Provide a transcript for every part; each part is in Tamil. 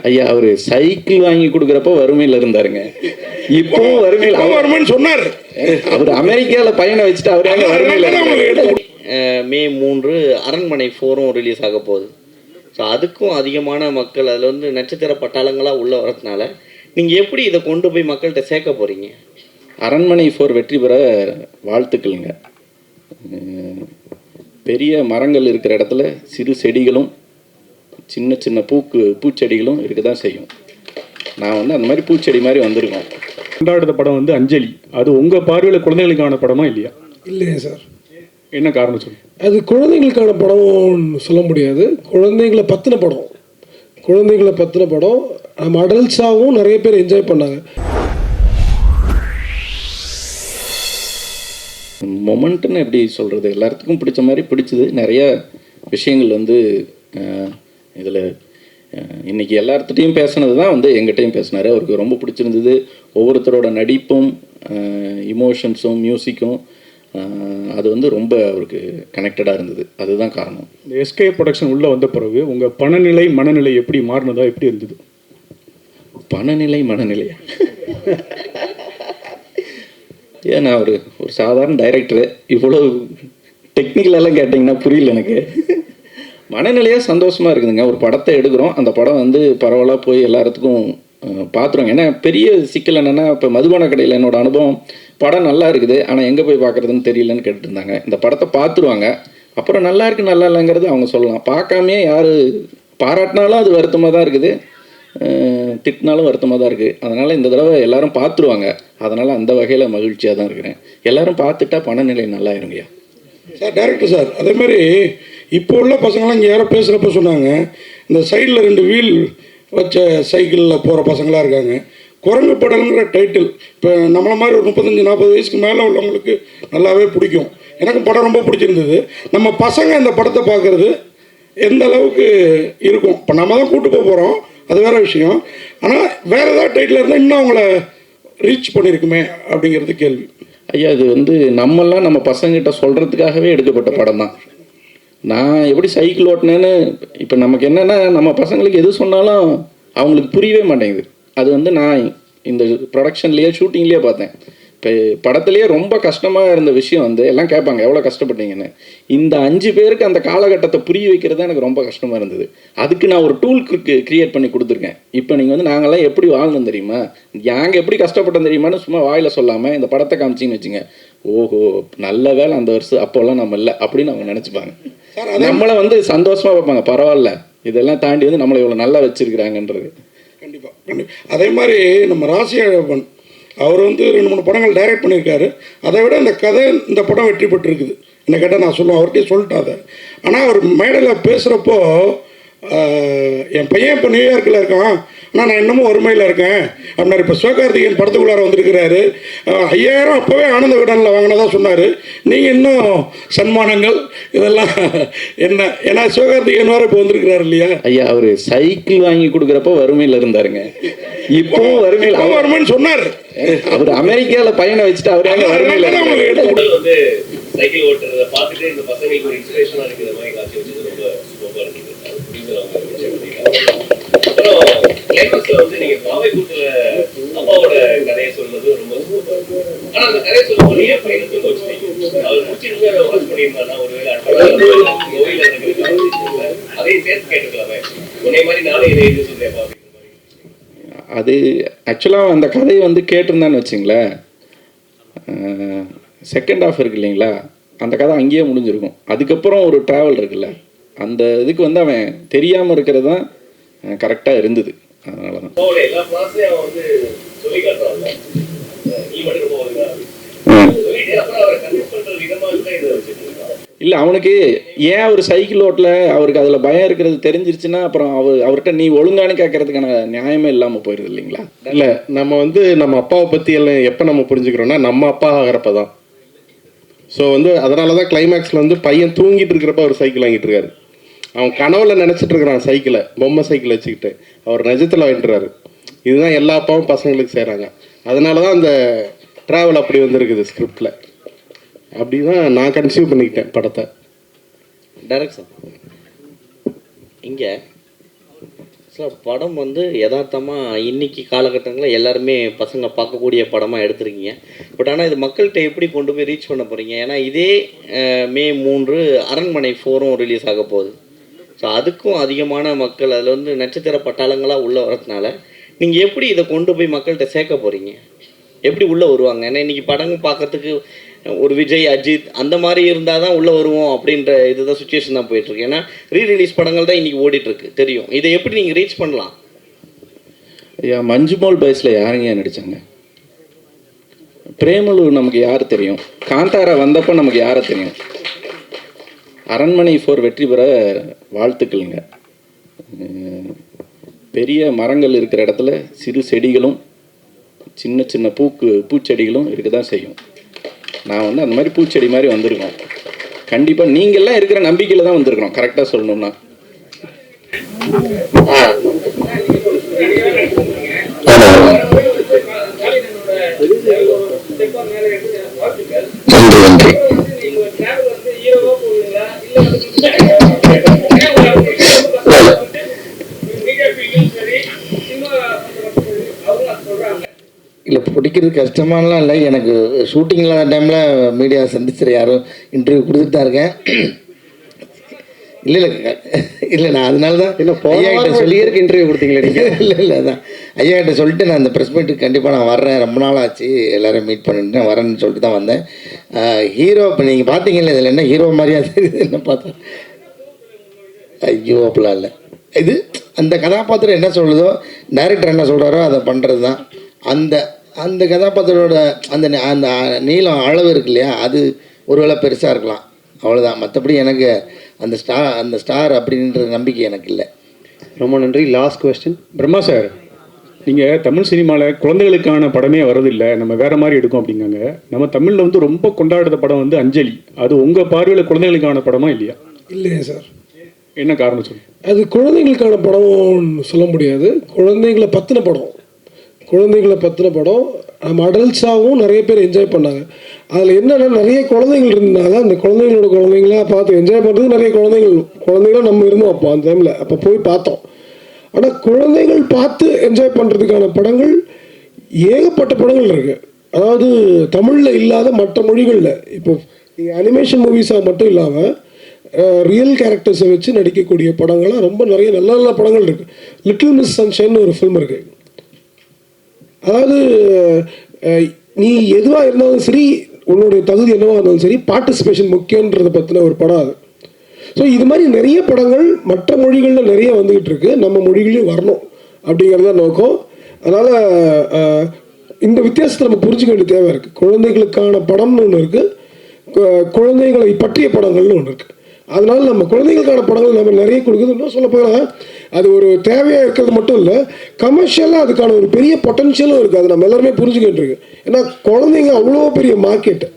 ஐயா அவரு சைக்கிள் வாங்கி கொடுக்குறப்ப வறுமையில இருந்தாருங்க. இப்பவும் வறுமைன்னு சொன்னார். அவர் அமெரிக்கால பையனை வச்சுட்டு அவர் எங்க வறுமையில. மே 3 அரண்மனை 4 ரிலீஸ் ஆக போகுது. ஸோ அதுக்கும் அதிகமான மக்கள் அதில் வந்து நட்சத்திர பட்டாளங்களாக உள்ள வரதுனால நீங்கள் எப்படி இதை கொண்டு போய் மக்கள்கிட்ட சேர்க்க போகிறீங்க? அரண்மனை 4 வெற்றி பெற வாழ்த்துக்களுங்க. பெரிய மரங்கள் இருக்கிற இடத்துல சிறு செடிகளும் சின்ன சின்ன பூச்செடிகளும் இருக்க தான் செய்யும். நான் வந்து அந்த மாதிரி பூச்செடி மாதிரி வந்திருக்கோம். ரெண்டாவது படம் வந்து அஞ்சலி. அது உங்கள் பார்வையில் குழந்தைகளுக்கான படமா இல்லையா? இல்லையா சார். என்ன காரணம் சொல்லு? அது குழந்தைங்களுக்கான படம்னு சொல்ல முடியாது. குழந்தைங்களை பற்றின படம். நம்ம அடல்ட்ஸாகவும் நிறைய பேர் என்ஜாய் பண்ணாங்க. மொமெண்ட்டுன்னு எப்படி சொல்கிறது, எல்லாத்துக்கும் பிடிச்ச மாதிரி பிடிச்சது. நிறைய விஷயங்கள் வந்து இதில் இன்றைக்கி எல்லார்த்திட்டையும் பேசுனது தான் வந்து எங்கிட்டையும் பேசினார். அவருக்கு ரொம்ப பிடிச்சிருந்தது. ஒவ்வொருத்தரோட நடிப்பும் இமோஷன்ஸும் மியூசிக்கும் அது வந்து ரொம்ப அவருக்கு கனெக்டடாக இருந்தது. அதுதான் காரணம். இந்த எஸ்கே ப்ரொடக்ஷன் உள்ளே வந்த பிறகு உங்கள் பணநிலை மனநிலை எப்படி மாறினதா, எப்படி இருந்தது? மனநிலையா? ஏன் நான் ஒரு சாதாரண டைரக்டரு, இவ்வளோ டெக்னிக்கலெல்லாம் கேட்டிங்கன்னா புரியல எனக்கு. மனநிலையாக சந்தோஷமாக இருக்குதுங்க. ஒரு படத்தை எடுக்கிறோம், அந்த படம் வந்து பரவலாக போய் எல்லாத்துக்கும் பார்த்துருவாங்க. ஏன்னா பெரிய சிக்கல் என்னென்னா, இப்போ மதுபான கடையில் என்னோட அனுபவம், படம் நல்லா இருக்குது ஆனால் எங்கே போய் பார்க்குறதுன்னு தெரியலன்னு கேட்டுருந்தாங்க. இந்த படத்தை பார்த்துருவாங்க, அப்புறம் நல்லா இருக்குது நல்லா இல்லைங்கிறது அவங்க சொல்லலாம். பார்க்காமே யார் பாராட்டினாலும் அது வருத்தமாக தான் இருக்குது, திட்டினாலும் வருத்தமாக தான் இருக்குது. அதனால் இந்த தடவை எல்லோரும் பார்த்துருவாங்க. அதனால் அந்த வகையில் மகிழ்ச்சியாக தான் இருக்கிறேன். எல்லோரும் பார்த்துட்டா பணநிலை நல்லா இருங்கய்யா. சார் டைரக்டர் சார், அதே மாதிரி இப்போ உள்ள பசங்களாம் இங்கே யாரோ பேசுகிறப்ப சொன்னாங்க, இந்த சைடில் 2 வீல் வச்ச சைக்கிளில் போகிற பசங்களாக இருக்காங்க. குரங்கு படங்கிற டைட்டில் இப்போ நம்மளை மாதிரி ஒரு 35-40 வயசுக்கு மேலே உள்ளவங்களுக்கு நல்லாவே பிடிக்கும். எனக்கு படம் ரொம்ப பிடிச்சிருந்தது. நம்ம பசங்க இந்த படத்தை பார்க்குறது எந்த அளவுக்கு இருக்கும், இப்போ நம்ம தான் கூட்டு போக போகிறோம், அது வேறு விஷயம். ஆனால் வேறு ஏதாவது டைட்டில் இருந்தால் இன்னும் அவங்கள ரீச் பண்ணியிருக்குமே அப்படிங்கிறது கேள்வி. ஐயா இது வந்து நம்மெல்லாம் நம்ம பசங்கிட்ட சொல்கிறதுக்காகவே எடுக்கப்பட்ட படம் தான். நான் எப்படி சைக்கிள் ஓட்டினேன்னு இப்போ நமக்கு என்னென்னா, நம்ம பசங்களுக்கு எது சொன்னாலும் அவங்களுக்கு புரியவே மாட்டேங்குது. அது வந்து நான் இந்த ப்ரொடக்ஷன்லேயே ஷூட்டிங்லேயே பார்த்தேன். இப்போ படத்துலேயே ரொம்ப கஷ்டமாக இருந்த விஷயம் வந்து எல்லாம் கேட்பாங்க எவ்வளோ கஷ்டப்பட்டீங்கன்னு. இந்த 5 பேருக்கு அந்த காலகட்டத்தை புரிய வைக்கிறது தான் எனக்கு ரொம்ப கஷ்டமாக இருந்தது. அதுக்கு நான் ஒரு டூல் க்ரியேட் பண்ணி கொடுத்துருக்கேன். இப்போ நீங்கள் வந்து நாங்கள்லாம் எப்படி வாழ்ந்தோம் தெரியுமா, நாங்கள் எப்படி கஷ்டப்பட்டோம் தெரியுமான்னு சும்மா வாயில் சொல்லாமல் இந்த படத்தை காமிச்சிங்கன்னு வச்சுங்க, ஓஹோ நல்ல வேலை அந்த வருஷம் அப்போல்லாம் நம்ம இல்லை அப்படின்னு அவங்க நினச்சிப்பாங்க. நம்மளை வந்து சந்தோஷமாக பார்ப்பாங்க, பரவாயில்ல இதெல்லாம் தாண்டி வந்து நம்மளை இவ்வளோ நல்லா வச்சுருக்கிறாங்கன்றது. கண்டிப்பாக. அதே மாதிரி நம்ம ராசியழகன் அவர் வந்து 2-3 படங்கள் டைரக்ட் பண்ணியிருக்காரு. அதை விட இந்த கதை இந்த படம் வெற்றி பெற்றிருக்குது. என்ன கேட்டால் நான் சொல்லுவேன், அவர்கிட்டே சொல்லிட்டேன் அதை. ஆனால் அவர் மேடையில் பேசுகிறப்போ, என் பையன் இப்போ நியூயார்க்கில் இருக்கான், ஆனால் நான் இன்னமும் வறுமையில் இருக்கேன் அப்படின்னாரு. இப்போ சிவகார்த்திகேயன் படத்துக்குள்ளார வந்திருக்கிறாரு, 5000 அப்போவே ஆனந்த விடனில் வாங்கினதா சொன்னார். நீங்கள் இன்னும் சன்மானங்கள் இதெல்லாம் என்ன? ஏன்னா சிவகார்த்திகேயன் வேறு இப்போ வந்திருக்கிறாரு இல்லையா? ஐயா அவர் சைக்கிள் வாங்கி கொடுக்குறப்ப வறுமையில் இருந்தாருங்க. இப்போவும் வறுமைன்னு சொன்னார். அவர் அமெரிக்காவில் பையனை வச்சுட்டு அவர் எங்க வறுமையில் வந்து சைக்கிள் ஓட்டுறத பார்த்துட்டு இந்த பசங்களுக்கு ஒரு இன்ஸ்பிரேஷனாக இருக்கிற மாதிரி காட்சி வச்சது ரொம்ப சூப்பராக இருக்குது. அப்புறம் கிளைமேக்ஸ்ல வந்து நீங்க பாவை கூட்டுல அப்பாவோட கதையை சொல்றது ரொம்ப சூப்பர். ஆனா அந்த கதையை சொல்லும்போது என் பையனை தூங்க வச்சுட்டீங்க. அவர் முடிச்சிருக்க வாட்ச் பண்ணியிருந்தானா ஒருவேளை கோவில அதையும் சேர்த்து கேட்டுக்கலாமே, உன்னை மாதிரி நானும் இதை எழுதி சொல்றேன். அது ஆக்சுவலாக அந்த கதையை வந்து கேட்டிருந்தான்னு வச்சுங்களேன், செகண்ட் ஹாஃப் இருக்கு இல்லைங்களா, அந்த கதை அங்கேயே முடிஞ்சிருக்கும். அதுக்கப்புறம் ஒரு ட்ராவல் இருக்குல்ல, அந்த இதுக்கு வந்து அவன் தெரியாமல் இருக்கிறது தான் கரெக்டாக இருந்தது. அதனால தான் இல்லை அவனுக்கு ஏன் ஒரு சைக்கிள் ஓட்டல, அவருக்கு அதில் பயம் இருக்கிறது தெரிஞ்சிருச்சுன்னா அப்புறம் அவர்கிட்ட நீ ஒழுங்கானு கேட்கறதுக்கான நியாயமே இல்லாமல் போயிடுது இல்லைங்களா? இல்லை நம்ம வந்து நம்ம அப்பாவை பற்றி எல்லாம் எப்போ நம்ம புரிஞ்சுக்கிறோன்னா நம்ம அப்பா ஆகிறப்ப தான். ஸோ வந்து அதனால தான் கிளைமேக்ஸில் வந்து பையன் தூங்கிட்டு இருக்கிறப்ப அவர் சைக்கிள் வாங்கிட்டு இருக்காரு. அவன் கனவுல நினச்சிட்டு இருக்கிறான் சைக்கிளை, பொம்மை சைக்கிள் வச்சுக்கிட்டு, அவர் நிஜத்தில் வாங்கிட்டுறாரு. இதுதான் எல்லா அப்பாவும் பசங்களுக்கு செய்கிறாங்க. அதனால தான் அந்த ட்ராவல் அப்படி வந்துருக்குது ஸ்கிரிப்டில். அப்படி தான் நான் கன்சியூவ் பண்ணிக்கிட்டேன் படத்தை. டைரக்ஷன் இங்கே சார் படம் வந்து யதார்த்தமாக இன்னைக்கு காலகட்டங்களில் எல்லாருமே பசங்க பார்க்கக்கூடிய படமாக எடுத்திருக்கீங்க. பட் ஆனால் இது மக்கள்கிட்ட எப்படி கொண்டு போய் ரீச் பண்ண போகிறீங்க? ஏன்னா இதே மே 3 அரண்மனை 4ம் ரிலீஸ் ஆக போகுது. ஸோ அதுக்கும் அதிகமான மக்கள் அதில் வந்து நட்சத்திர பட்டாளங்களாக உள்ளே வரதுனால நீங்கள் எப்படி இதை கொண்டு போய் மக்கள்கிட்ட சேர்க்க போகிறீங்க? எப்படி உள்ளே வருவாங்க? ஏன்னா இன்றைக்கி படங்கள் பார்க்குறதுக்கு ஒரு விஜய், அஜித் அந்த மாதிரி இருந்தால் தான் உள்ளே வருவோம் அப்படின்ற இதுதான் சுச்சுவேஷன் தான் போயிட்டுருக்கு. ஏன்னா ரீரிலீஸ் படங்கள் தான் இன்றைக்கி ஓடிட்டுருக்கு தெரியும். இதை எப்படி நீங்கள் ரீச் பண்ணலாம்? ஐயா, மஞ்சுமோல் பாய்ஸில் யாருங்க நடித்தாங்க? பிரேமலு நமக்கு யார் தெரியும்? காந்தாரா வந்தப்போ நமக்கு யாரை தெரியும்? அரண்மனை 4 வெற்றி பெற வாழ்த்துக்களுங்க. பெரிய மரங்கள் இருக்கிற இடத்துல சிறு செடிகளும் சின்ன சின்ன பூச்செடிகளும் இருக்க தான் செய்யும். நான் வந்து அந்த மாதிரி பூச்செடி மாதிரி வந்திருக்கோம். கண்டிப்பாக நீங்கள்லாம் இருக்கிற நம்பிக்கையில் தான் வந்திருக்கிறோம். கரெக்டாக சொல்லணும்னா இல்லை பிடிக்கிறது கஷ்டமானலாம் இல்லை. எனக்கு ஷூட்டிங்கில் டைமில் மீடியா சந்திச்சிட யாரும் இன்டர்வியூ கொடுத்துட்டு தான் இருக்கேன். இல்லை நான் அதனால தான் ஐயாக்கிட்ட சொல்லியிருக்கு இன்டர்வியூ கொடுத்தீங்களே நீங்கள்? இல்லை அதான் ஐயாக்கிட்ட சொல்லிட்டு நான் அந்த ப்ரெஸ் மீட்டுக்கு கண்டிப்பாக நான் வர்றேன், ரொம்ப நாள் ஆச்சு எல்லோரும் மீட் பண்ணிட்டு நான் வரேன்னு சொல்லிட்டு தான் வந்தேன். ஹீரோ இப்போ நீங்கள் பார்த்தீங்கல்ல, இதில் என்ன ஹீரோ மாதிரியாக தெரியுது என்ன பார்த்தா? ஐயோ அப்படிலாம் இல்லை. இது அந்த கதாபாத்திரம் என்ன சொல்லுதோ, டைரக்டர் என்ன சொல்கிறாரோ அதை பண்ணுறது தான். அந்த அந்த கதாபாத்திரோட அந்த அந்த நீளம் அளவு இருக்கு இல்லையா, அது ஒருவேளை பெருசாக இருக்கலாம், அவ்வளோதான். மற்றபடி எனக்கு அந்த ஸ்டார் அப்படின்ற நம்பிக்கை எனக்கு இல்லை. ரொம்ப நன்றி. Last question. பிரம்மா சார், நீங்கள் தமிழ் சினிமாவில் குழந்தைகளுக்கான படமே வரதில்லை, நம்ம வேறு மாதிரி எடுக்கும் அப்படிங்காங்க. நம்ம தமிழில் வந்து ரொம்ப கொண்டாடுற படம் வந்து அஞ்சலி. அது உங்கள் பார்வையில் குழந்தைகளுக்கான படமா இல்லையா? இல்லையா சார்? என்ன காரணம் சொல்லு? அது குழந்தைங்களுக்கான படம்னு சொல்ல முடியாது. குழந்தைங்களை பற்றின படம். நம்ம அடல்ட்ஸாகவும் நிறைய பேர் என்ஜாய் பண்ணாங்க. அதில் என்னென்னா நிறைய குழந்தைகள் இருந்தனால அந்த குழந்தைங்களாக பார்த்து என்ஜாய் பண்ணுறது நிறைய குழந்தைங்களாம் நம்ம இருந்தோம் அப்போ அந்த டைமில். அப்போ போய் பார்த்தோம். ஆனால் குழந்தைகள் பார்த்து என்ஜாய் பண்ணுறதுக்கான படங்கள் ஏகப்பட்ட படங்கள் இருக்குது. அதாவது தமிழில் இல்லாத மற்ற மொழிகளில் இப்போ நீங்கள் அனிமேஷன் மூவிஸாக மட்டும் இல்லாமல் ரியல் கேரக்டர்ஸை வச்சு நடிக்கக்கூடிய படங்கள்லாம் ரொம்ப நிறைய நல்ல நல்ல படங்கள் இருக்குது. லிட்டில் மிஸ் சன்ஷைன்னு ஒரு ஃபில்ம் இருக்குது. அதாவது நீ எதுவாக இருந்தாலும் சரி, உன்னுடைய தகுதி என்னவாக இருந்தாலும் சரி, பார்ட்டிசிபேஷன் முக்கியன்றதை பற்றின ஒரு படம் அது. ஸோ இது மாதிரி நிறைய படங்கள் மற்ற மொழிகளில் நிறைய வந்துக்கிட்டு இருக்கு. நம்ம மொழிகளையும் வரணும் அப்படிங்கிறது தான் நோக்கம். அதனால் இந்த வித்தியாசத்தை நம்ம புரிஞ்சுக்க வேண்டிய தேவை இருக்குது. குழந்தைகளுக்கான படம்னு ஒன்று இருக்குது, குழந்தைகளை பற்றிய படங்கள்னு ஒன்று இருக்குது. அதனால நம்ம குழந்தைகளுக்கான படங்கள் நம்ம நிறைய கொடுக்குது. இன்னும் சொல்ல போனால் அது ஒரு தேவையாக இருக்கிறது மட்டும் இல்லை, கமர்ஷியலாக அதுக்கான ஒரு பெரிய பொட்டன்ஷியலும் இருக்குது. அது நம்ம எல்லாருமே புரிஞ்சுக்கிட்டு இருக்கு. ஏன்னா குழந்தைங்க அவ்வளோ பெரிய மார்க்கெட்டு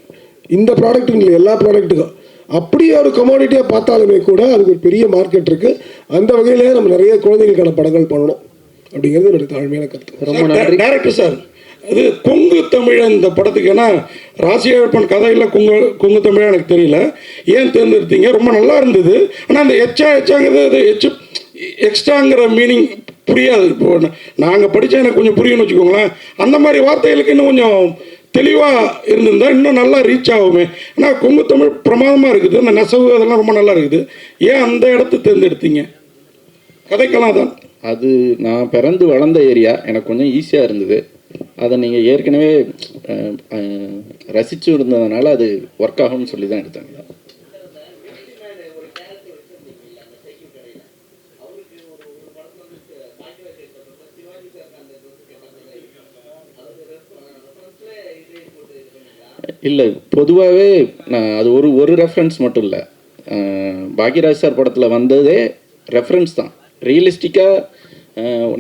இந்த ப்ராடக்ட்டுங்க இல்லை, எல்லா ப்ராடக்ட்டுக்கும். அப்படியே ஒரு கமாடிட்டியாக பார்த்தாலுமே கூட அதுக்கு ஒரு பெரிய மார்க்கெட் இருக்குது. அந்த வகையிலே நம்ம நிறைய குழந்தைகளுக்கான படங்கள் பண்ணணும் அப்படிங்கிறது என்னுடைய தாழ்மையான கருத்து. ரொம்ப நன்றி. டேரக்டர் சார், அது கொங்கு தமிழ் இந்த படத்துக்கு, ஏன்னா ராசியப்பன் கதையில் கொங்கு தமிழ் எனக்கு தெரியல, ஏன் தேர்ந்தெடுத்தீங்க? ரொம்ப நல்லா இருந்தது. ஆனால் அந்த எச்சாங்கிறது எக்ஸ்ட்ராங்கிற மீனிங் புரியாது. இப்போ நாங்கள் படித்தா எனக்கு கொஞ்சம் புரியும்னு வச்சுக்கோங்களேன். அந்த மாதிரி வார்த்தைகளுக்கு இன்னும் கொஞ்சம் தெளிவாக இருந்திருந்தால் இன்னும் நல்லா ரீச் ஆகுமே. ஆனால் கொங்கு தமிழ் பிரமாதமாக இருக்குது, அந்த நெசவு அதெல்லாம் ரொம்ப நல்லா இருக்குது. ஏன் அந்த இடத்த தேர்ந்தெடுத்தீங்க? கதைக்கெல்லாம் தான் அது நான் பிறந்து வளர்ந்த ஏரியா, எனக்கு கொஞ்சம் ஈஸியாக இருந்தது. அதை நீங்கள் ஏற்கனவே ரசித்து இருந்ததுனால அது ஒர்க் ஆகும்னு சொல்லி தான் எடுத்தாங்க. இல்லை, பொதுவாகவே நான் அது ஒரு ரெஃபரன்ஸ் மட்டும் இல்லை. பாக்யராஜ் சார் படத்தில் வந்ததே ரெஃபரன்ஸ் தான். ரியலிஸ்டிக்காக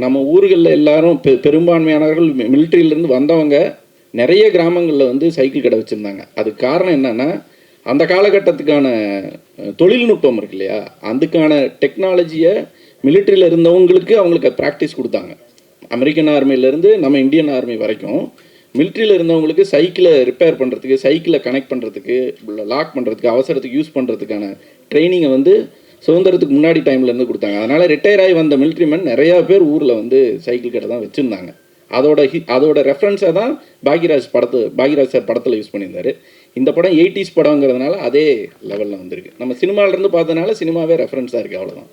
நம்ம ஊர்களில் எல்லாரும் பெரும்பான்மையானவர்கள் மிலிட்ரியிலேருந்து வந்தவங்க நிறைய கிராமங்களில் வந்து சைக்கிள் கடை வச்சுருந்தாங்க. அதுக்கு காரணம் என்னென்னா, அந்த காலகட்டத்துக்கான தொழில்நுட்பம் இருக்கு இல்லையா, அதுக்கான டெக்னாலஜியை மிலிட்ரியில் இருந்தவங்களுக்கு அவங்களுக்கு ப்ராக்டிஸ் கொடுத்தாங்க. அமெரிக்கன் ஆர்மியிலேருந்து நம்ம இந்தியன் ஆர்மி வரைக்கும் மிலிட்ரியில் இருந்தவங்களுக்கு சைக்கிளை ரிப்பேர் பண்ணுறதுக்கு, சைக்கிளை கனெக்ட் பண்ணுறதுக்கு, லாக் பண்ணுறதுக்கு, அவசரத்துக்கு யூஸ் பண்ணுறதுக்கான ட்ரைனிங்கை வந்து சுதந்திரத்துக்கு முன்னாடி டைம்லேருந்து கொடுத்தாங்க. அதனால் ரிட்டையர் ஆகி வந்த மிலிட்ரிமேன் நிறையா பேர் ஊரில் வந்து சைக்கிள் கடை தான் வச்சுருந்தாங்க. அதோட ரெஃபரன்ஸை தான் பாக்யராஜ் சார் படத்தில் யூஸ் பண்ணியிருந்தார். இந்த படம் 80s படங்கிறதுனால அதே லெவலில் வந்திருக்கு. நம்ம சினிமாவிலேருந்து பார்த்ததுனால சினிமாவே ரெஃபரன்ஸாக இருக்குது, அவ்வளோதான்.